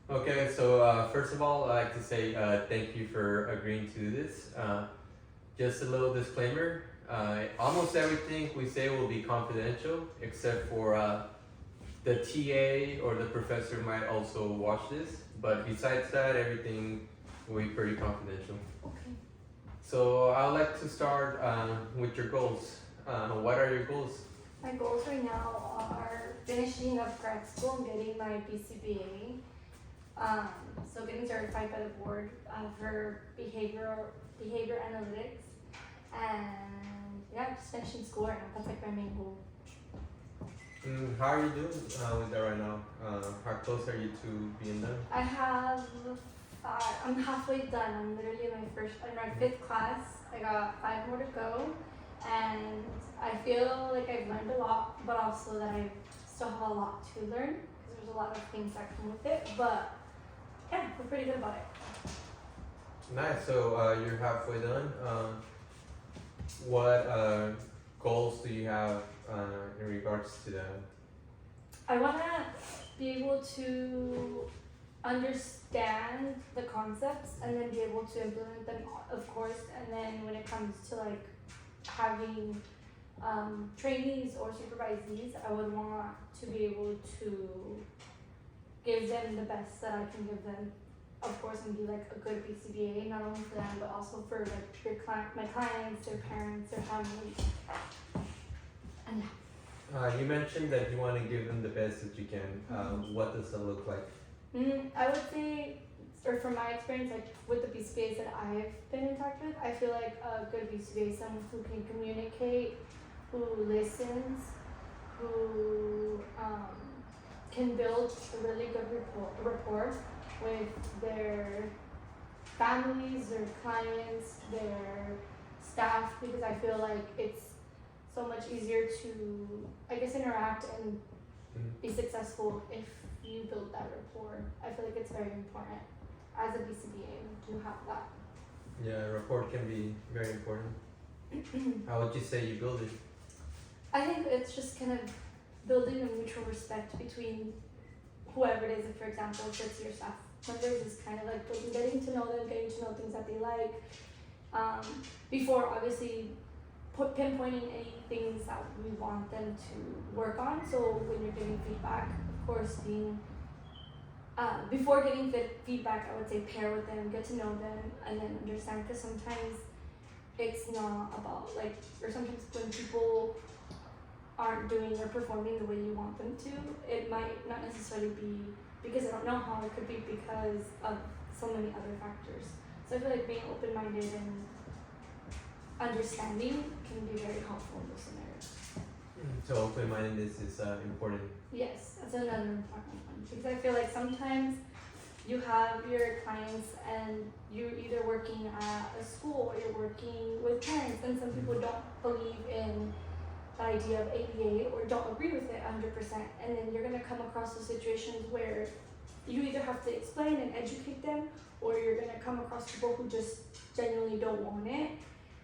Okay, so first of all, I'd like to say thank you for agreeing to do this. Just a little disclaimer, almost everything we say will be confidential except for the TA or the professor might also watch this, but besides that, everything will be pretty confidential. Okay. So I'd like to start with your goals. What are your goals? My goals right now are finishing up grad school and getting my BCBA. So getting certified by the board for behavior analytics, and yeah, just finishing school right now. That's like my main goal. How are you doing with that right now? How close are you to being done? I have I'm halfway done. I'm literally in my fifth class. I got 5 more to go, and I feel like I've learned a lot, but also that I still have a lot to learn because there's a lot of things that come with it. But yeah, we're pretty good about it. Nice. So you're halfway done. What goals do you have in regards to that? I want to be able to understand the concepts and then be able to implement them, of course. And then when it comes to like having trainees or supervisees, I would want to be able to give them the best that I can give them, of course, and be like a good BCBA, not only for them but also for like my clients, their parents, their families, and yeah. You mentioned that you want to give them the best that you can. What does that look like? I would say, or from my experience, like with the BCBAs that I've been in touch with, I feel like a good BCBA is someone who can communicate, who listens, who can build a really good rapport with their families, their clients, their staff, because I feel like it's so much easier to, I guess, interact and be successful if you build that rapport. I feel like it's very important as a BCBA to have that. Yeah, rapport can be very important. How would you say you build it? I think it's just kind of building a mutual respect between whoever it is. If, for example, if it's your staff members, is kind of like getting to know them, getting to know things that they like, before obviously pinpointing any things that we want them to work on. So when you're giving feedback, of course, being before getting feedback, I would say pair with them, get to know them, and then understand. Because sometimes it's not about like, or sometimes when people aren't doing or performing the way you want them to, it might not necessarily be because I don't know how. It could be because of so many other factors. So I feel like being open-minded and understanding can be very helpful in those scenarios. So open-mindedness is important. Yes, that's another important one, because I feel like sometimes you have your clients and you're either working at a school or you're working with parents, and some people don't believe in the idea of ABA or don't agree with it 100%, and then you're going to come across those situations where you either have to explain and educate them, or you're going to come across people who just genuinely don't want it.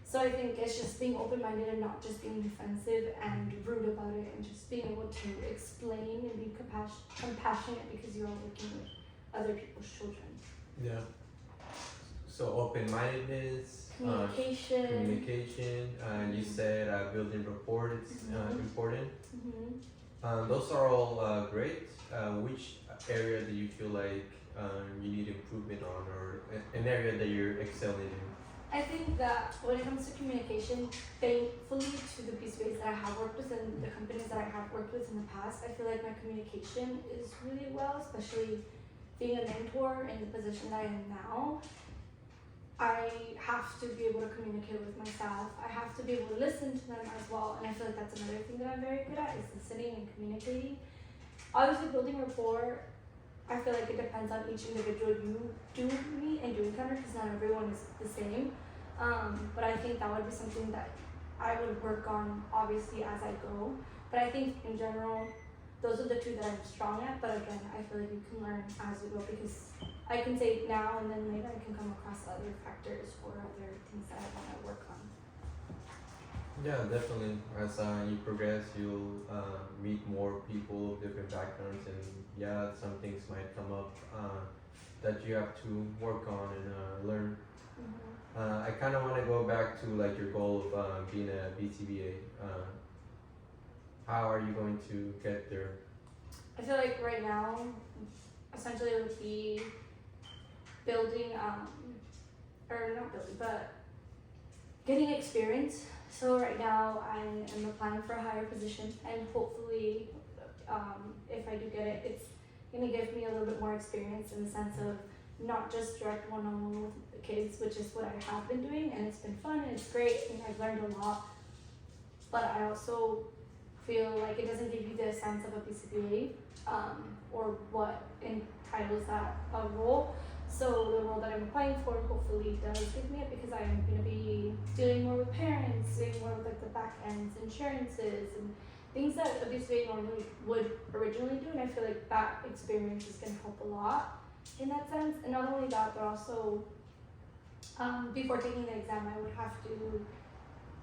So I think it's just being open-minded and not just being defensive and rude about it, and just being able to explain and be compassionate because you're all working with other people's children. Yeah. So open-mindedness, Communication. and you said building rapport is important. Those are all great. Which area do you feel like you need improvement on, or an area that you're excelling in? I think that when it comes to communication, thankfully to the BCBAs that I have worked with and the companies that I have worked with in the past, I feel like my communication is really well, especially being a mentor in the position that I am now. I have to be able to communicate with my staff. I have to be able to listen to them as well, and I feel like that's another thing that I'm very good at, is listening and communicating. Obviously, building rapport, I feel like it depends on each individual you do meet and do encounter, because not everyone is the same. But I think that would be something that I would work on, obviously, as I go. But I think in general, those are the two that I'm strong at. But again, I feel like you can learn as you go, because I can say it now and then later I can come across other factors or other things that I want to work on. Yeah, definitely. As you progress, you'll meet more people of different backgrounds, and yeah, some things might come up that you have to work on and learn. Mm-hmm. I kind of want to go back to like your goal of being a BCBA. How are you going to get there? I feel like right now, essentially it would be building, or not building, but getting experience. So right now I am applying for a higher position, and hopefully, if I do get it, it's gonna give me a little bit more experience in the sense of not just direct one-on-one with the kids, which is what I have been doing, and it's been fun and it's great, and I've learned a lot. But I also feel like it doesn't give you the sense of a BCBA, or what entitles that role. So the role that I'm applying for hopefully does give me it, because I'm going to be dealing more with parents, doing more with like the back ends, insurances, and things that a BCBA normally would originally do. And I feel like that experience is going to help a lot in that sense. And not only that, but also before taking the exam, I would have to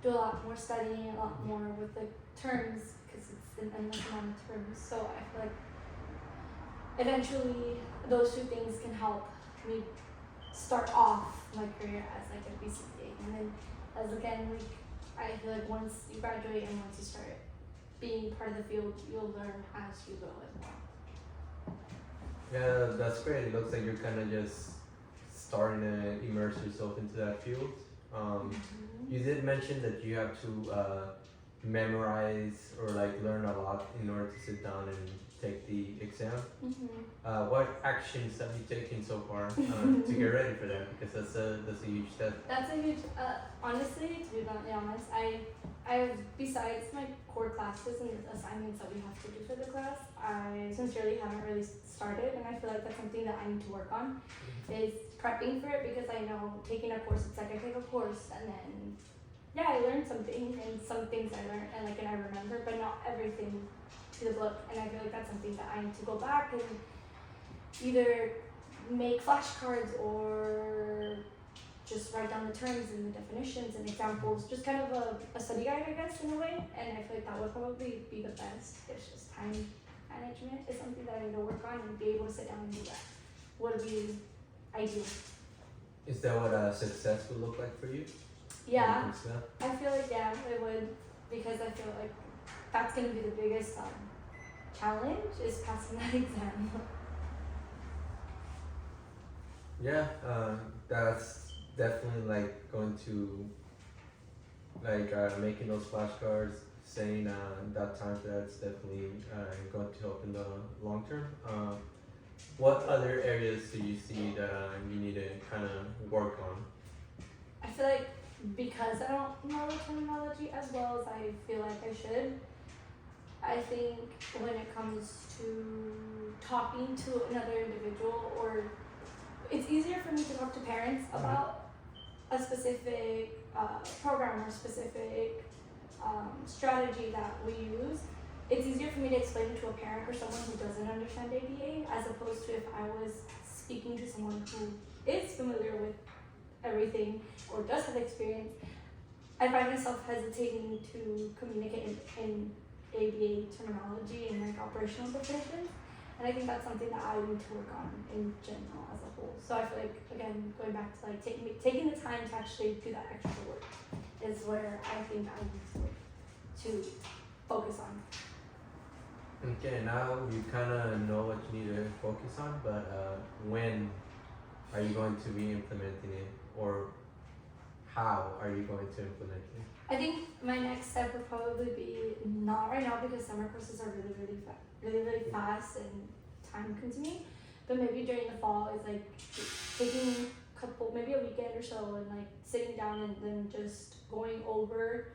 do a lot more studying, a lot more with the terms, because it's an endless amount of terms. So I feel like eventually those two things can help me start off my career as like a BCBA, and then as again, like I feel like once you graduate and once you start being part of the field, you'll learn as you go as well. Yeah, that's great. It looks like you're kind of just starting to immerse yourself into that field. You did mention that you have to memorize or like learn a lot in order to sit down and take the exam. What actions have you taken so far to get ready for that? Because that's a huge step. That's a huge. Honestly, to be bluntly honest, I besides my core classes and the assignments that we have to do for the class, I sincerely haven't really started, and I feel like that's something that I need to work on, is prepping for it, because I know taking a course, it's like I take a course and then I learned something, and some things I learned and I remember, but not everything to the book. And I feel like that's something that I need to go back and either make flashcards or just write down the terms and the definitions and examples, just kind of a study guide, I guess, in a way. And I feel like that would probably be the best. It's just time management is something that I need to work on, and be able to sit down and do that would be ideal. Is that what success would look like for you? Yeah, I feel like it would, because I feel like that's gonna be the biggest challenge, is passing that exam. Yeah, that's definitely like going to like making those flashcards, saying that time, that's definitely going to help in the long term. What other areas do you see that you need to kind of work on? I feel like because I don't know the terminology as well as I feel like I should, I think when it comes to talking to another individual, or it's easier for me to talk to parents about a specific program or specific strategy that we use. It's easier for me to explain it to a parent or someone who doesn't understand ABA, as opposed to if I was speaking to someone who is familiar with everything or does have experience. I find myself hesitating to communicate in ABA terminology and like operational definitions, and I think that's something that I need to work on in general as a whole. So I feel like, again, going back to like taking the time to actually do that extra work is where I think I need to focus on. Okay, now you kind of know what you need to focus on, but when are you going to be implementing it, or how are you going to implement it? I think my next step would probably be, not right now because summer courses are really fast and time consuming, but maybe during the fall is like taking a couple, maybe a weekend or so, and like sitting down and then just going over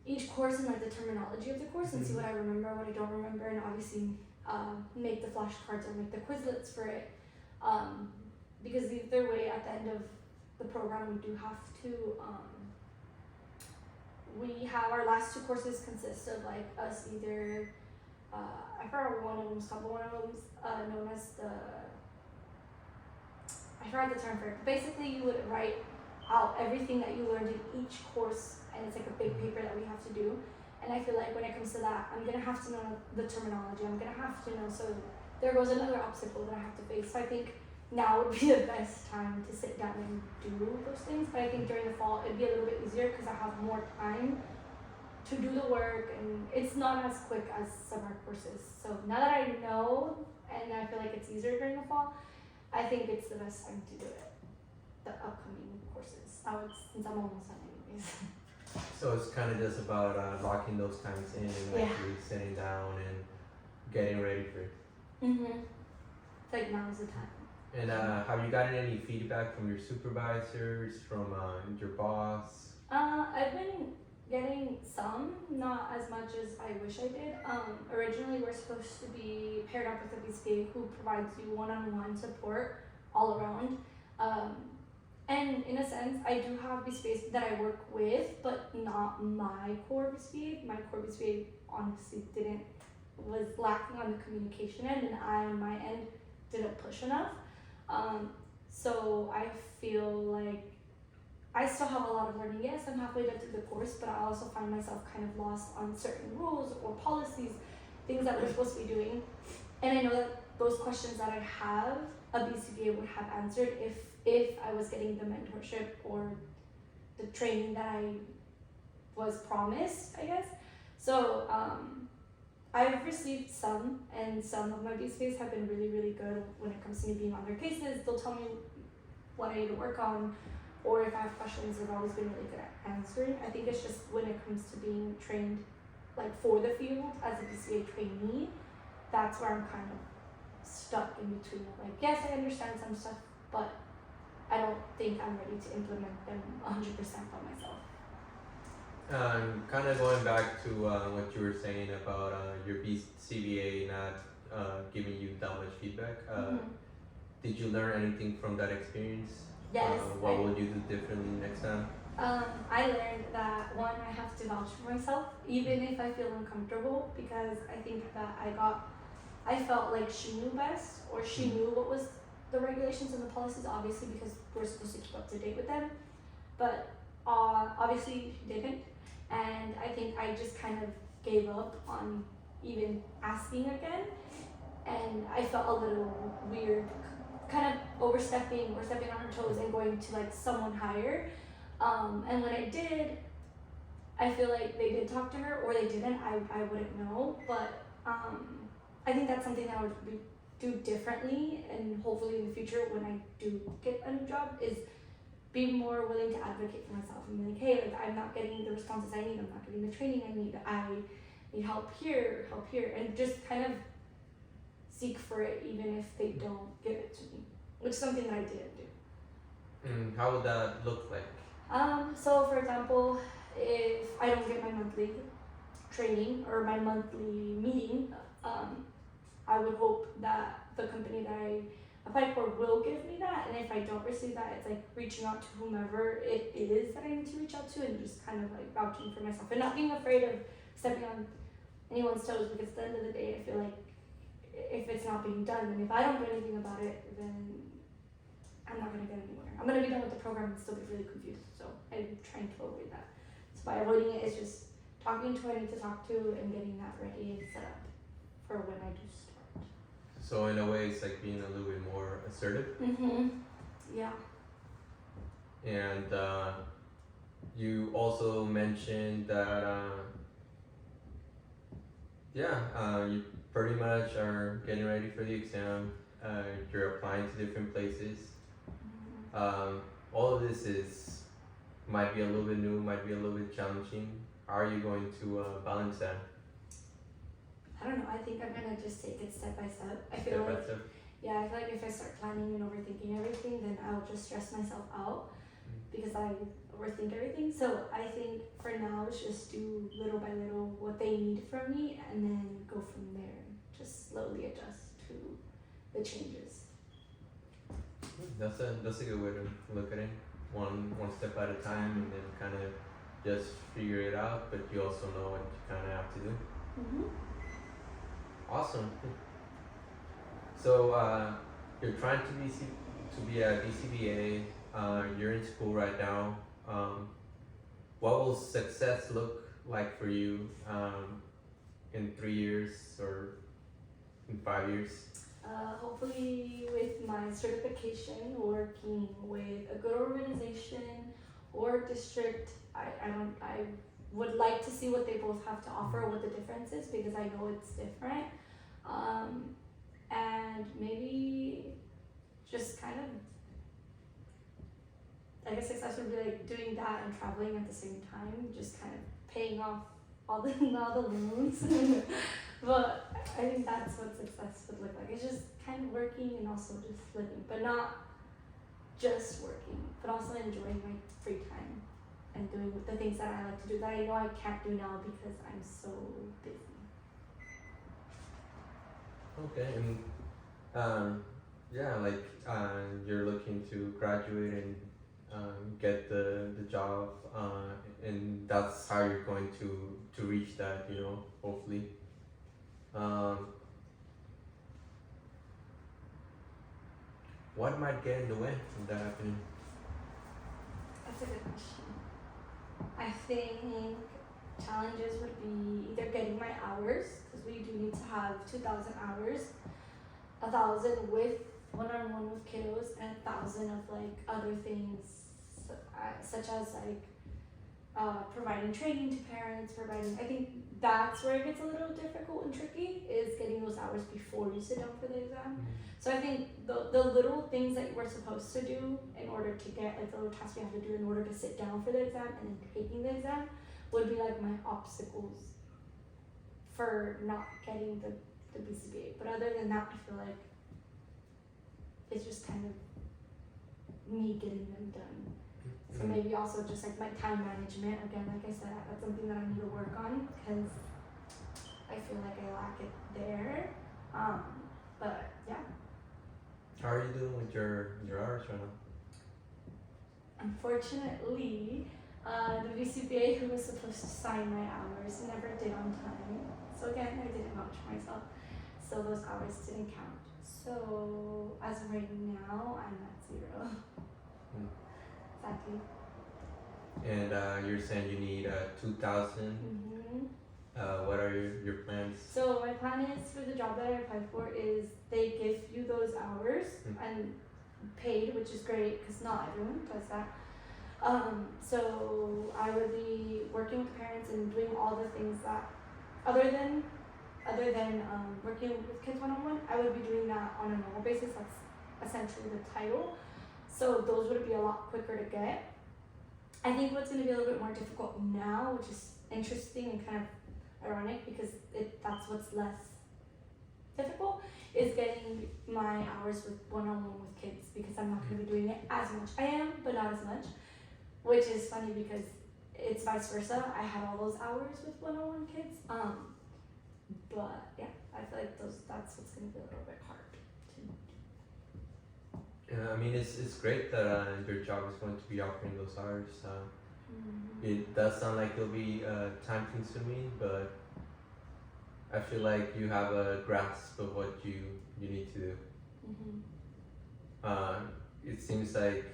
each course and like the terminology of the course, and see what I remember, what I don't remember, and obviously make the flashcards or make the Quizlets for it, because either way at the end of the program we do have to we have our last two courses consist of like us either I forgot what one of them's called, but one of them's known as the, I forgot the term for it. Basically, you would write out everything that you learned in each course, and it's like a big paper that we have to do. And I feel like when it comes to that, I'm gonna have to know the terminology. I'm gonna have to know, so there goes another obstacle that I have to face. So I think now would be the best time to sit down and do those things. But I think during the fall it'd be a little bit easier because I have more time to do the work, and it's not as quick as summer courses. So now that I know and I feel like it's easier during the fall, I think it's the best time to do it. The upcoming courses. Since I'm almost done anyways. So it's kind of just about locking those times in and like Yeah. really sitting down and getting ready for it. It's like now's the time. And have you gotten any feedback from your supervisors, from your boss? I've been getting some, not as much as I wish I did. Originally we're supposed to be paired up with a BCA who provides you one-on-one support all around. And in a sense, I do have BCAs that I work with, but not my core BCA. My core BCA honestly was lacking on the communication end, and I on my end didn't push enough. So I feel like I still have a lot of learning. Yes, I'm halfway done through the course, but I also find myself kind of lost on certain rules or policies, things that we're supposed to be doing. And I know that those questions that I have, a BCBA would have answered if I was getting the mentorship or the training that I was promised, I guess. So I've received some, and some of my BCBAs have been really, really good when it comes to me being on their cases. They'll tell me what I need to work on, or if I have questions, they've always been really good at answering. I think it's just when it comes to being trained like for the field as a BCA trainee, that's where I'm kind of stuck in between. Like, yes, I understand some stuff, but I don't think I'm ready to implement them 100% by myself. Kind of going back to what you were saying about your CBA not giving you that much feedback. Did you learn anything from that experience? Yes. What will you do differently next time? I learned that one, I have to vouch for myself, even if I feel uncomfortable, because I think that I felt like she knew best, or she knew what was the regulations and the policies, obviously, because we're supposed to keep up to date with them. But obviously she didn't, and I think I just kind of gave up on even asking again, and I felt a little weird, kind of overstepping or stepping on her toes and going to like someone higher. And when I did, I feel like they did talk to her, or they didn't. I wouldn't know, but I think that's something that I would do differently, and hopefully in the future when I do get a new job, is be more willing to advocate for myself and be like, hey, like, I'm not getting the responses I need, I'm not getting the training I need help here, and just kind of seek for it even if they don't give it to me, which is something that I didn't do. How would that look like? So for example, if I don't get my monthly training or my monthly meeting, I would hope that the company that I applied for will give me that, and if I don't receive that, it's like reaching out to whomever it is that I need to reach out to, and just kind of like vouching for myself and not being afraid of stepping on anyone's toes, because at the end of the day, I feel like if it's not being done, and if I don't do anything about it, then I'm not gonna get anywhere. I'm gonna be done with the program and still be really confused. So I'm trying to avoid that. So by avoiding it, it's just talking to who I need to talk to and getting that ready and set up for when I do start. So in a way, it's like being a little bit more assertive. Yeah. And you also mentioned that you pretty much are getting ready for the exam. You're applying to different places. All of this might be a little bit new, might be a little bit challenging. How are you going to balance that? I don't know. I think I'm gonna just take it step by step. I feel like if I start planning and overthinking everything, then I'll just stress myself out because I overthink everything. So I think for now, it's just do little by little what they need from me, and then go from there. Just slowly adjust to the changes. That's a good way to look at it. One step at a time, and then kind of just figure it out. But you also know what you kind of have to do. Awesome. So you're trying to be a BCBA. You're in school right now. What will success look like for you in 3 years or in 5 years? hopefully with my certification, working with a good organization or district, I would like to see what they both have to offer, what the difference is, because I know it's different. And maybe just kind of, I guess success would be like doing that and traveling at the same time, just kind of paying off all the loans. But I think that's what success would look like. It's just kind of working and also just living, but not just working, but also enjoying my free time and doing the things that I like to do that I know I can't do now because I'm so busy. Okay, and yeah, like you're looking to graduate and get the job, and that's how you're going to reach that, you know, hopefully. Um, what might get in the way of that happening? That's a good question. I think challenges would be either getting my hours, because we do need to have 2,000 hours, 1,000 with one-on-one with kiddos, and 1,000 of like other things, such as like providing training to parents, I think that's where it gets a little difficult and tricky, is getting those hours before you sit down for the exam. So I think the little things that you were supposed to do in order to get, like the little tasks you have to do in order to sit down for the exam and then taking the exam, would be like my obstacles for not getting the BCBA. But other than that, I feel like it's just kind of me getting them done. So maybe also just like my time management, again, like I said, that's something that I need to work on, because I feel like I lack it there. But yeah. How are you doing with your hours right now? Unfortunately, the VCPA who was supposed to sign my hours never did on time. So again, I didn't vouch for myself. So those hours didn't count. So as of right now, I'm at 0. Exactly. And you're saying you need 2,000. What are your plans? So my plan is, for the job that I applied for, is they give you those hours and paid, which is great because not everyone does that. So I would be working with parents and doing all the things that, other than working with kids one-on-one, I would be doing that on a normal basis. That's essentially the title. So those would be a lot quicker to get. I think what's going to be a little bit more difficult now, which is interesting and kind of ironic because that's what's less difficult, is getting my hours with one-on-one with kids, because I'm not going to be doing it as much. I am, but not as much, which is funny because it's vice versa. I had all those hours with one-on-one kids, but yeah, I feel like that's what's going to be a little bit hard to. Yeah, I mean, it's great that your job is going to be offering those hours. It does sound like it'll be time consuming, but I feel like you have a grasp of what you need to do. It seems like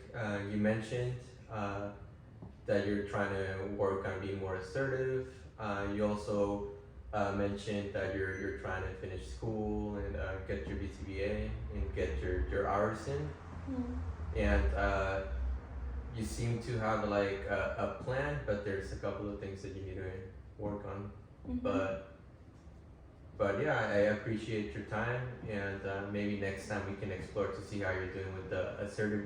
you mentioned that you're trying to work on being more assertive. You also mentioned that you're trying to finish school and get your BCBA and get your hours in. And you seem to have like a plan, but there's a couple of things that you need to work on. But yeah, I appreciate your time, and maybe next time we can explore to see how you're doing with the assertive